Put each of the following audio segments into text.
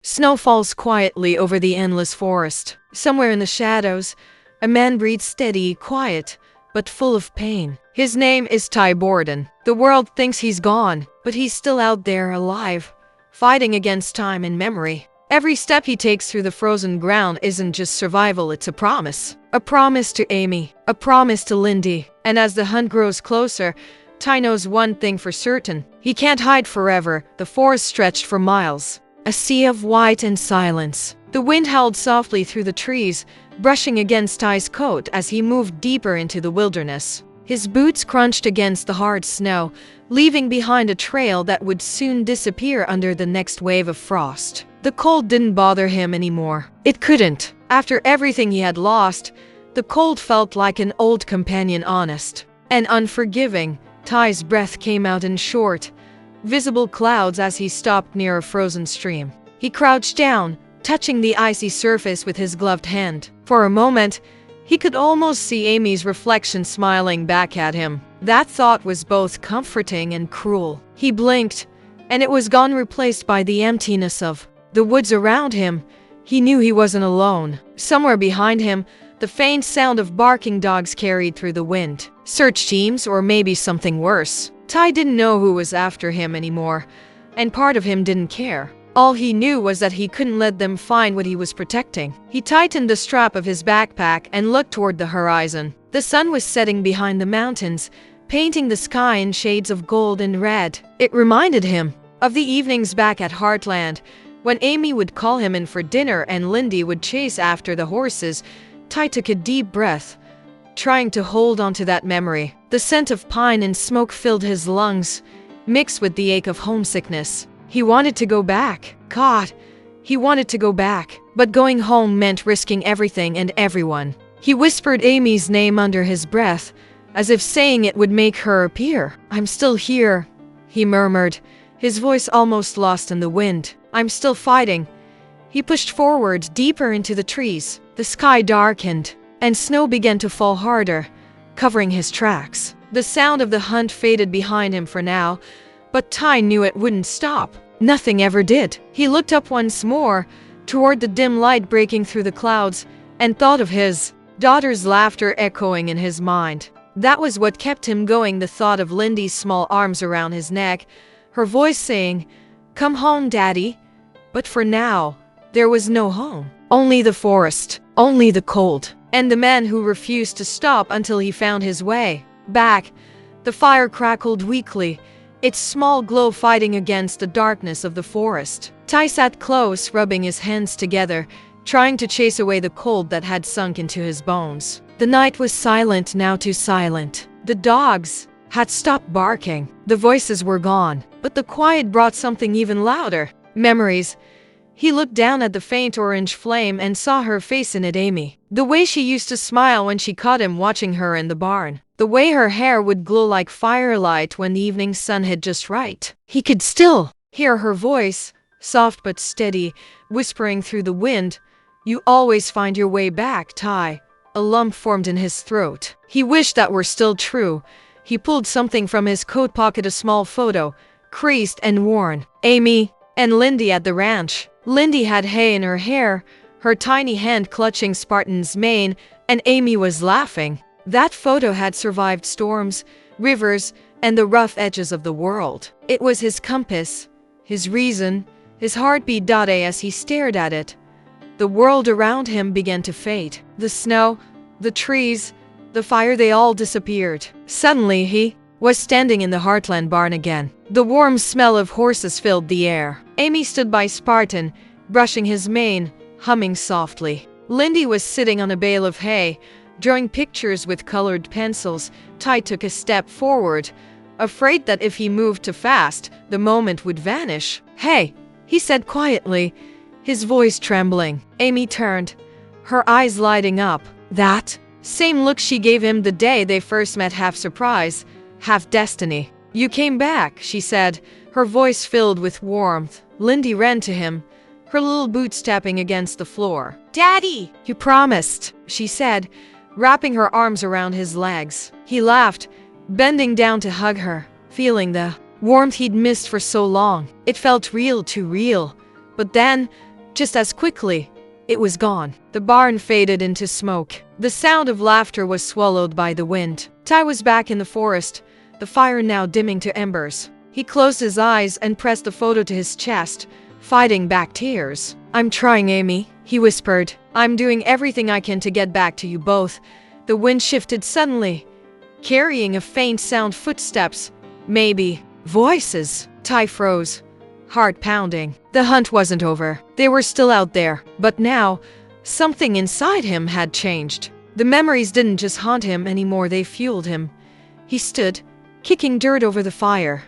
Snow falls quietly over the endless forest. Somewhere in the shadows, a man breathes steady, quiet, but full of pain. His name is Borden. The world thinks he's gone, but he's still out there, alive, fighting against time and memory. Every step he takes through the frozen ground isn't just survival, it's a promise. A promise to Amy, a promise to Lyndy. And as the hunt grows closer, Ty knows one thing for certain. He can't hide forever. The forest stretched for miles. A sea of white and silence. The wind howled softly through the trees, brushing against Ty's coat as he moved deeper into the wilderness. His boots crunched against the hard snow, leaving behind a trail that would soon disappear under the next wave of frost. The cold didn't bother him anymore. It couldn't. After everything he had lost, the cold felt like an old companion, honest and unforgiving. Ty's breath came out in short, visible clouds as he stopped near a frozen stream. He crouched down, touching the icy surface with his gloved hand. For a moment, he could almost see Amy's reflection smiling back at him. That thought was both comforting and cruel. He blinked, and it was gone, replaced by the emptiness of the woods around him. He knew he wasn't alone. Somewhere behind him, the faint sound of barking dogs carried through the wind. Search teams, or maybe something worse. Ty didn't know who was after him anymore, and part of him didn't care. All he knew was that he couldn't let them find what he was protecting. He tightened the strap of his backpack and looked toward the horizon. The sun was setting behind the mountains, painting the sky in shades of gold and red. It reminded him of the evenings back at Heartland, when Amy would call him in for dinner and Lyndy would chase after the horses. Ty took a deep breath, trying to hold on to that memory. The scent of pine and smoke filled his lungs, mixed with the ache of homesickness. He wanted to go back. God, he wanted to go back. But going home meant risking everything and everyone. He whispered Amy's name under his breath, as if saying it would make her appear. "I'm still here," he murmured, his voice almost lost in the wind. "I'm still fighting." He pushed forward, deeper into the trees. The sky darkened, and snow began to fall harder, covering his tracks. The sound of the hunt faded behind him for now, but Ty knew it wouldn't stop. Nothing ever did. He looked up once more, toward the dim light breaking through the clouds, and thought of his daughter's laughter echoing in his mind. That was what kept him going, the thought of Lyndy's small arms around his neck, her voice saying, "Come home, Daddy." But for now, there was no home. Only the forest, only the cold, and the man who refused to stop until he found his way back. The fire crackled weakly, its small glow fighting against the darkness of the forest. Ty sat close, rubbing his hands together, trying to chase away the cold that had sunk into his bones. The night was silent, now too silent. The dogs had stopped barking. The voices were gone, but the quiet brought something even louder. Memories. He looked down at the faint orange flame and saw her face in it, Amy. The way she used to smile when she caught him watching her in the barn. The way her hair would glow like firelight when the evening sun hit just right. He could still hear her voice, soft but steady, whispering through the wind, "You always find your way back, Ty." A lump formed in his throat. He wished that were still true. He pulled something from his coat pocket, a small photo, creased and worn. Amy and Lyndy at the ranch. Lyndy had hay in her hair, her tiny hand clutching Spartan's mane, and Amy was laughing. That photo had survived storms, rivers, and the rough edges of the world. It was his compass, his reason, his heartbeat. As he stared at it, the world around him began to fade. The snow, the trees, the fire, they all disappeared. Suddenly he was standing in the Heartland barn again. The warm smell of horses filled the air. Amy stood by Spartan, brushing his mane, humming softly. Lyndy was sitting on a bale of hay, drawing pictures with colored pencils. Ty took a step forward, afraid that if he moved too fast, the moment would vanish. "Hey," he said quietly, his voice trembling. Amy turned, her eyes lighting up. That same look she gave him the day they first met, half surprise, half destiny. "You came back," she said, her voice filled with warmth. Lyndy ran to him, her little boots tapping against the floor. "Daddy, you promised," she said, wrapping her arms around his legs. He laughed, bending down to hug her, feeling the warmth he'd missed for so long. It felt real, too real. But then, Just as quickly, it was gone. The barn faded into smoke. The sound of laughter was swallowed by the wind. Ty was back in the forest, the fire now dimming to embers. He closed his eyes and pressed the photo to his chest, fighting back tears. "I'm trying, Amy," he whispered. "I'm doing everything I can to get back to you both." The wind shifted suddenly, carrying a faint sound, footsteps, maybe voices. Ty froze, heart pounding. The hunt wasn't over. They were still out there. But now, something inside him had changed. The memories didn't just haunt him anymore, they fueled him. He stood, kicking dirt over the fire,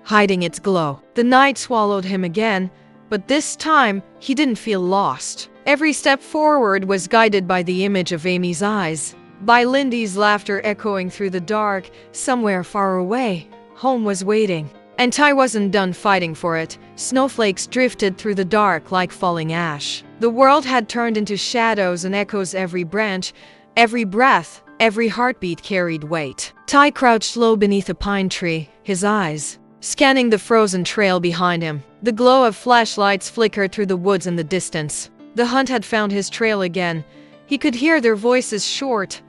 hiding its glow. The night swallowed him again, but this time he didn't feel lost. Every step forward was guided by the image of Amy's eyes, by Lyndy's laughter echoing through the dark. Somewhere far away, home was waiting. And Ty wasn't done fighting for it. Snowflakes drifted through the dark like falling ash. The world had turned into shadows and echoes. Every branch, every breath, every heartbeat carried weight. Ty crouched low beneath a pine tree, his eyes scanning the frozen trail behind him. The glow of flashlights flickered through the woods in the distance. The hunt had found his trail again. He could hear their voices, short,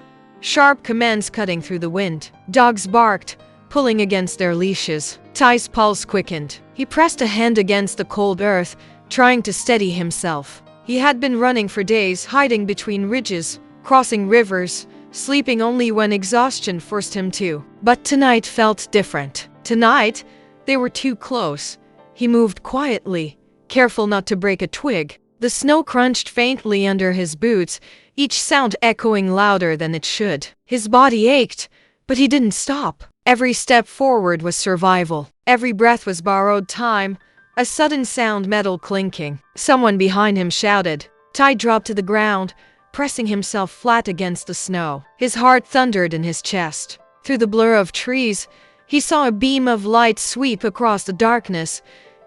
sharp commands cutting through the wind. Dogs barked, pulling against their leashes. Ty's pulse quickened. He pressed a hand against the cold earth, trying to steady himself. He had been running for days, hiding between ridges, crossing rivers, sleeping only when exhaustion forced him to. But tonight felt different. Tonight, they were too close. He moved quietly, careful not to break a twig. The snow crunched faintly under his boots, each sound echoing louder than it should. His body ached, but he didn't stop. Every step forward was survival. Every breath was borrowed time. A sudden sound, metal clinking. Someone behind him shouted. Ty dropped to the ground, pressing himself flat against the snow. His heart thundered in his chest. Through the blur of trees, he saw a beam of light sweep across the darkness,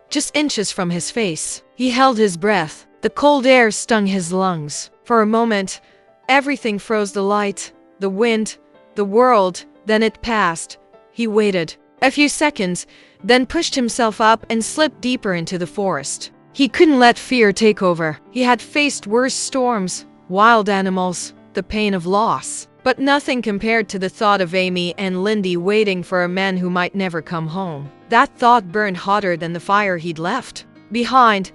just inches from his face. He held his breath. The cold air stung his lungs. For a moment, everything froze: the light, the wind, the world. Then it passed. He waited a few seconds, then pushed himself up and slipped deeper into the forest. He couldn't let fear take over. He had faced worse storms, wild animals, the pain of loss. But nothing compared to the thought of Amy and Lyndy waiting for a man who might never come home. That thought burned hotter than the fire he'd left behind.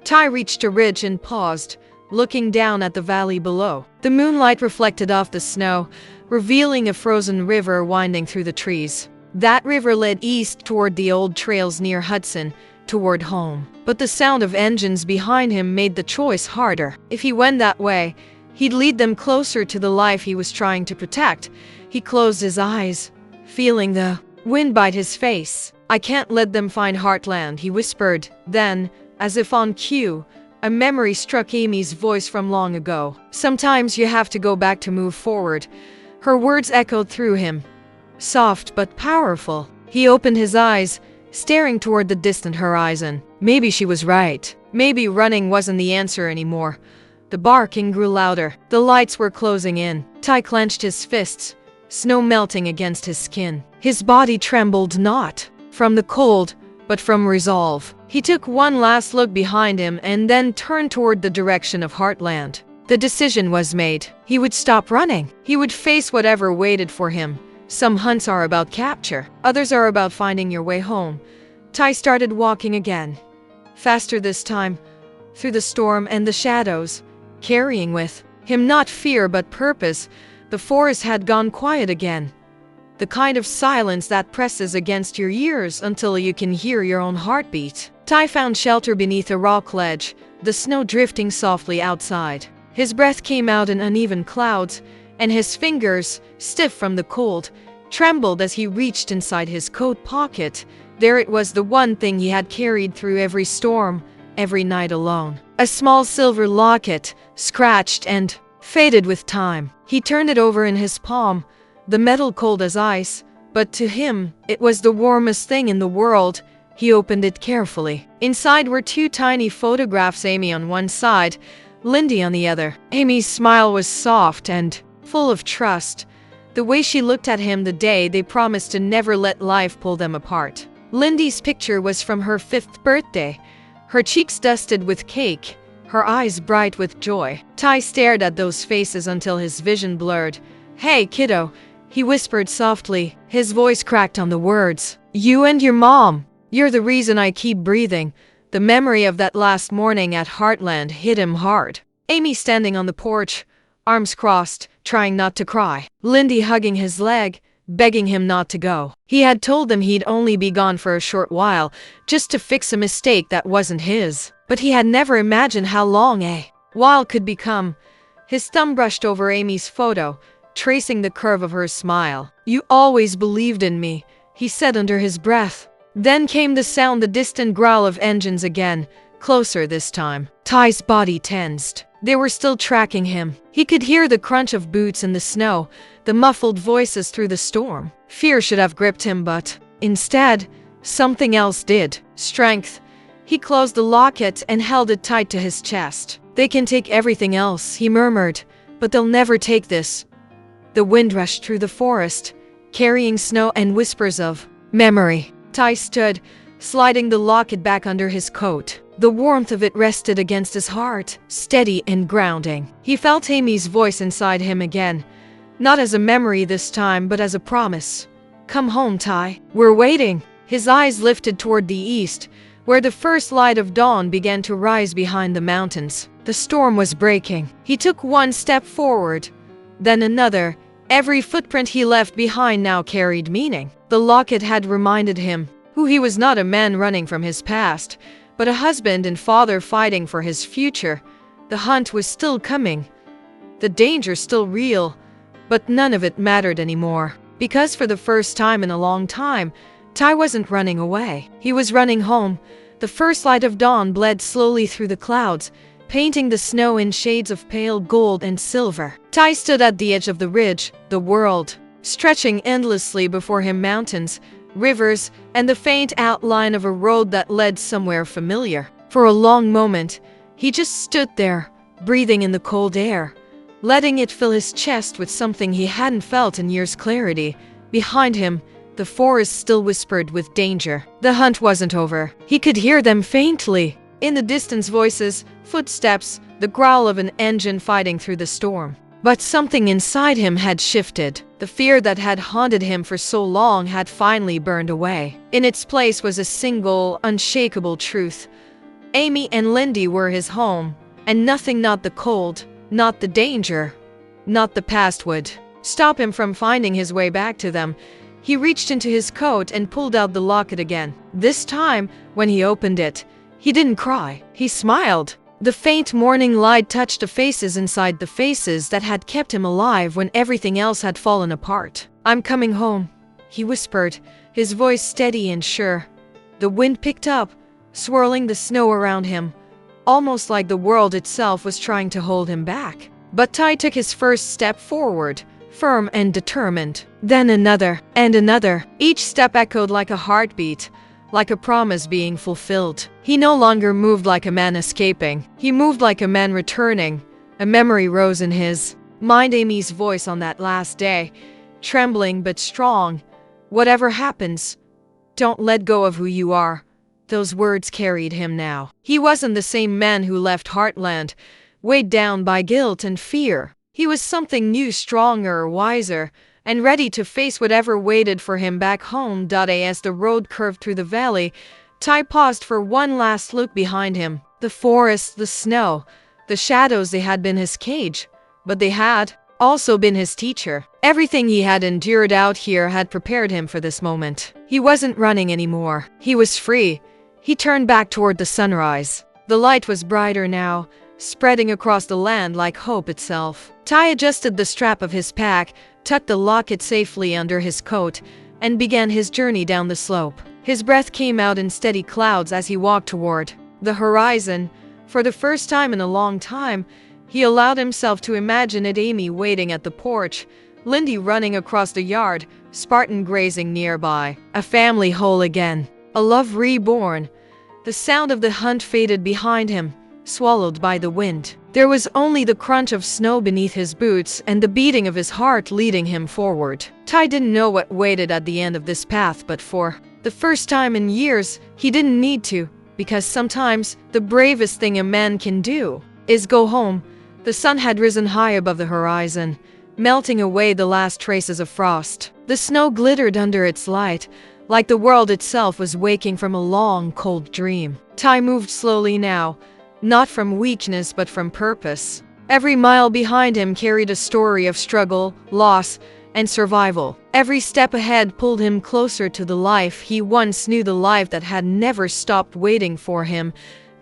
Ty reached a ridge and paused, looking down at the valley below. The moonlight reflected off the snow, revealing a frozen river winding through the trees. That river led east toward the old trails near Hudson, toward home. But the sound of engines behind him made the choice harder. If he went that way, he'd lead them closer to the life he was trying to protect. He closed his eyes, feeling the wind bite his face. "I can't let them find Heartland," he whispered. Then, as if on cue, a memory struck. Amy's voice from long ago. "Sometimes you have to go back to move forward." Her words echoed through him, soft but powerful. He opened his eyes, staring toward the distant horizon. Maybe she was right. Maybe running wasn't the answer anymore. The barking grew louder. The lights were closing in. Ty clenched his fists, snow melting against his skin. His body trembled, not from the cold, but from resolve. He took one last look behind him and then turned toward the direction of Heartland. The decision was made. He would stop running. He would face whatever waited for him. Some hunts are about capture. Others are about finding your way home. Ty started walking again. Faster this time, through the storm and the shadows, carrying with him not fear but purpose. The forest had gone quiet again. The kind of silence that presses against your ears until you can hear your own heartbeat. Ty found shelter beneath a rock ledge, the snow drifting softly outside. His breath came out in uneven clouds, and his fingers, stiff from the cold, trembled as he reached inside his coat pocket. There it was, the one thing he had carried through every storm, every night alone. A small silver locket, scratched and faded with time. He turned it over in his palm, the metal cold as ice, but to him, it was the warmest thing in the world. He opened it carefully. Inside were two tiny photographs, Amy on one side, Lyndy on the other. Amy's smile was soft and full of trust, the way she looked at him the day they promised to never let life pull them apart. Lyndy's picture was from her 5th birthday, her cheeks dusted with cake, her eyes bright with joy. Ty stared at those faces until his vision blurred. "Hey, kiddo," he whispered softly, his voice cracked on the words. "You and your mom. You're the reason I keep breathing." The memory of that last morning at Heartland hit him hard. Amy standing on the porch, arms crossed, trying not to cry. Lyndy hugging his leg, begging him not to go. He had told them he'd only be gone for a short while, just to fix a mistake that wasn't his. But he had never imagined how long a while could become. His thumb brushed over Amy's photo, tracing the curve of her smile. "You always believed in me," he said under his breath. Then came the sound, the distant growl of engines again, closer this time. Ty's body tensed. They were still tracking him. He could hear the crunch of boots in the snow, the muffled voices through the storm. Fear should have gripped him, but instead, something else did. Strength. He closed the locket and held it tight to his chest. "They can take everything else," he murmured, "but they'll never take this." The wind rushed through the forest, carrying snow and whispers of memory. Ty stood, sliding the locket back under his coat. The warmth of it rested against his heart, steady and grounding. He felt Amy's voice inside him again, not as a memory this time, but as a promise. "Come home, Ty. We're waiting." His eyes lifted toward the east, where the first light of dawn began to rise behind the mountains. The storm was breaking. He took one step forward, then another. Every footprint he left behind now carried meaning. The locket had reminded him who he was, not a man running from his past, but a husband and father fighting for his future. The hunt was still coming. The danger still real, but none of it mattered anymore. Because for the first time in a long time, Ty wasn't running away. He was running home. The first light of dawn bled slowly through the clouds, painting the snow in shades of pale gold and silver. Ty stood at the edge of the ridge, the world stretching endlessly before him, mountains, rivers, and the faint outline of a road that led somewhere familiar. For a long moment, he just stood there, breathing in the cold air, letting it fill his chest with something he hadn't felt in years. Clarity. Behind him, the forest still whispered with danger. The hunt wasn't over. He could hear them faintly. In the distance, voices, footsteps, the growl of an engine fighting through the storm. But something inside him had shifted. The fear that had haunted him for so long had finally burned away. In its place was a single, unshakable truth. Amy and Lyndy were his home, and nothing, not the cold, not the danger, not the past, would stop him from finding his way back to them. He reached into his coat and pulled out the locket again. This time, when he opened it, he didn't cry. He smiled. The faint morning light touched the faces inside, the faces that had kept him alive when everything else had fallen apart. "I'm coming home," he whispered, his voice steady and sure. The wind picked up, swirling the snow around him, almost like the world itself was trying to hold him back. But Ty took his first step forward, firm and determined. Then another, and another. Each step echoed like a heartbeat, like a promise being fulfilled. He no longer moved like a man escaping. He moved like a man returning. A memory rose in his mind, Amy's voice on that last day, trembling but strong. "Whatever happens, don't let go of who you are." Those words carried him now. He wasn't the same man who left Heartland, weighed down by guilt and fear. He was something new, stronger, wiser, and ready to face whatever waited for him back home. As the road curved through the valley, Ty paused for one last look behind him. The forest, the snow, the shadows, they had been his cage, but they had also been his teacher. Everything he had endured out here had prepared him for this moment. He wasn't running anymore. He was free. He turned back toward the sunrise. The light was brighter now, spreading across the land like hope itself. Ty adjusted the strap of his pack, tucked the locket safely under his coat, and began his journey down the slope. His breath came out in steady clouds as he walked toward the horizon. For the first time in a long time, he allowed himself to imagine it: Amy waiting at the porch, Lyndy running across the yard, Spartan grazing nearby. A family whole again. A love reborn. The sound of the hunt faded behind him, swallowed by the wind. There was only the crunch of snow beneath his boots and the beating of his heart leading him forward. Ty didn't know what waited at the end of this path, but for the first time in years, he didn't need to. because sometimes the bravest thing a man can do is go home. The sun had risen high above the horizon, melting away the last traces of frost. The snow glittered under its light, like the world itself was waking from a long, cold dream. Ty moved slowly now, not from weakness but from purpose. Every mile behind him carried a story of struggle, loss, and survival. Every step ahead pulled him closer to the life he once knew, the life that had never stopped waiting for him.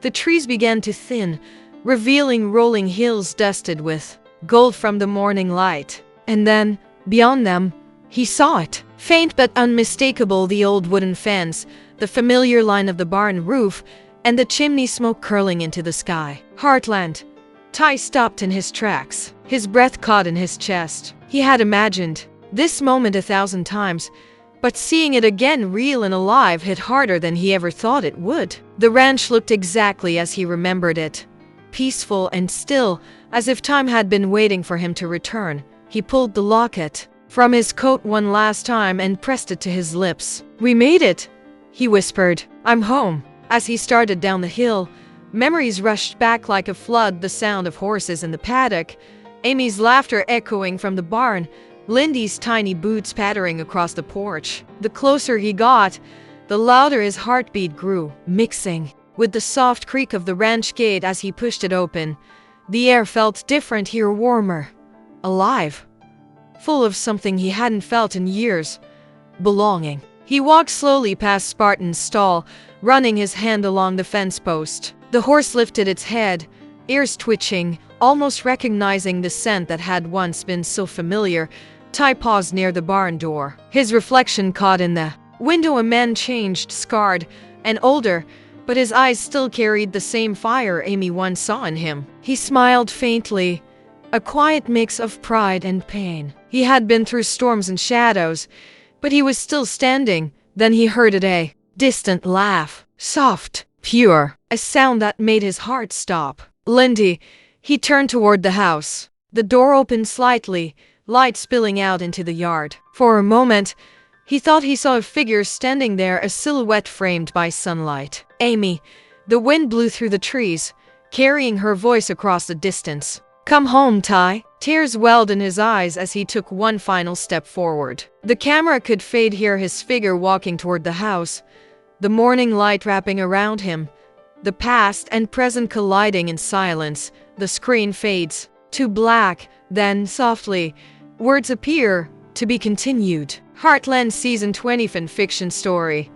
The trees began to thin, revealing rolling hills dusted with gold from the morning light. And then, beyond them, he saw it. Faint but unmistakable, the old wooden fence, the familiar line of the barn roof, and the chimney smoke curling into the sky. Heartland. Ty stopped in his tracks, his breath caught in his chest. He had imagined this moment 1,000 times, but seeing it again real and alive hit harder than he ever thought it would. The ranch looked exactly as he remembered it, peaceful and still, as if time had been waiting for him to return. He pulled the locket from his coat one last time and pressed it to his lips. "We made it," he whispered. "I'm home." As he started down the hill, memories rushed back like a flood, the sound of horses in the paddock, Amy's laughter echoing from the barn, Lyndy's tiny boots pattering across the porch. The closer he got, the louder his heartbeat grew, mixing with the soft creak of the ranch gate as he pushed it open. The air felt different here, warmer, alive, full of something he hadn't felt in years, belonging. He walked slowly past Spartan's stall, running his hand along the fence post. The horse lifted its head, ears twitching, almost recognizing the scent that had once been so familiar. Ty paused near the barn door. His reflection caught in the window. A man changed, scarred, and older, but his eyes still carried the same fire Amy once saw in him. He smiled faintly, a quiet mix of pride and pain. He had been through storms and shadows, but he was still standing. Then he heard a distant laugh, soft, pure, a sound that made his heart stop. "Lyndy." He turned toward the house. The door opened slightly, light spilling out into the yard. For a moment, he thought he saw a figure standing there, a silhouette framed by sunlight. Amy. The wind blew through the trees, carrying her voice across the distance. "Come home, Ty." Tears welled in his eyes as he took one final step forward. The camera could hear his figure walking toward the house, the morning light wrapping around him, the past and present colliding in silence. The screen fades to black, then, softly, words appear, "To be continued." Heartland Season 20 fanfiction story.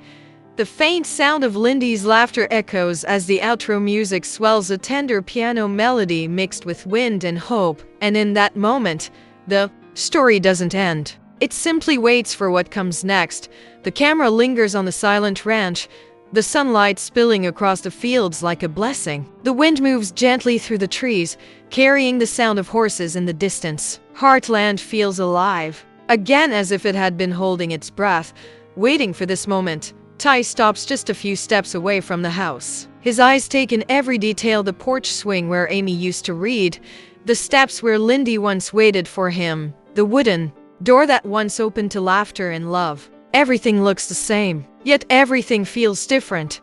The faint sound of Lyndy's laughter echoes as the outro music swells, a tender piano melody mixed with wind and hope. And in that moment, the story doesn't end. It simply waits for what comes next. The camera lingers on the silent ranch, the sunlight spilling across the fields like a blessing. The wind moves gently through the trees, carrying the sound of horses in the distance. Heartland feels alive, again, as if it had been holding its breath, waiting for this moment. Ty stops just a few steps away from the house. His eyes take in every detail: the porch swing where Amy used to read, the steps where Lyndy once waited for him, the wooden door that once opened to laughter and love. Everything looks the same, yet everything feels different.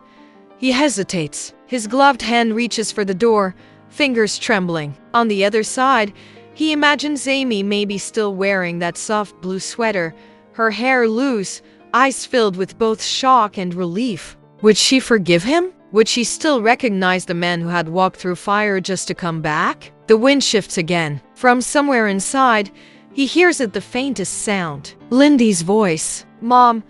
He hesitates. His gloved hand reaches for the door, fingers trembling. On the other side, he imagines Amy maybe still wearing that soft blue sweater, her hair loose, eyes filled with both shock and relief. Would she forgive him? Would she still recognize the man who had walked through fire just to come back? The wind shifts again. From somewhere inside, he hears it, the faintest sound. Lyndy's voice. "Mom,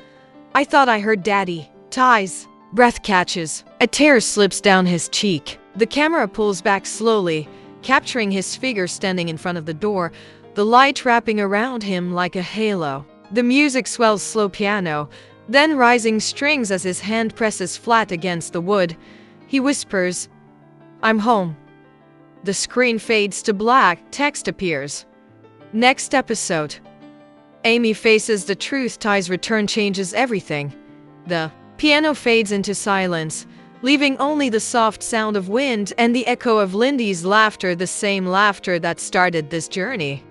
I thought I heard Daddy." Ty's breath catches. A tear slips down his cheek. The camera pulls back slowly, capturing his figure standing in front of the door, the light wrapping around him like a halo. The music swells, slow piano, then rising strings as his hand presses flat against the wood. He whispers, "I'm home." The screen fades to black, text appears. Next episode. Amy faces the truth. Ty's return changes everything. The piano fades into silence, leaving only the soft sound of wind and the echo of Lyndy's laughter, the same laughter that started this journey.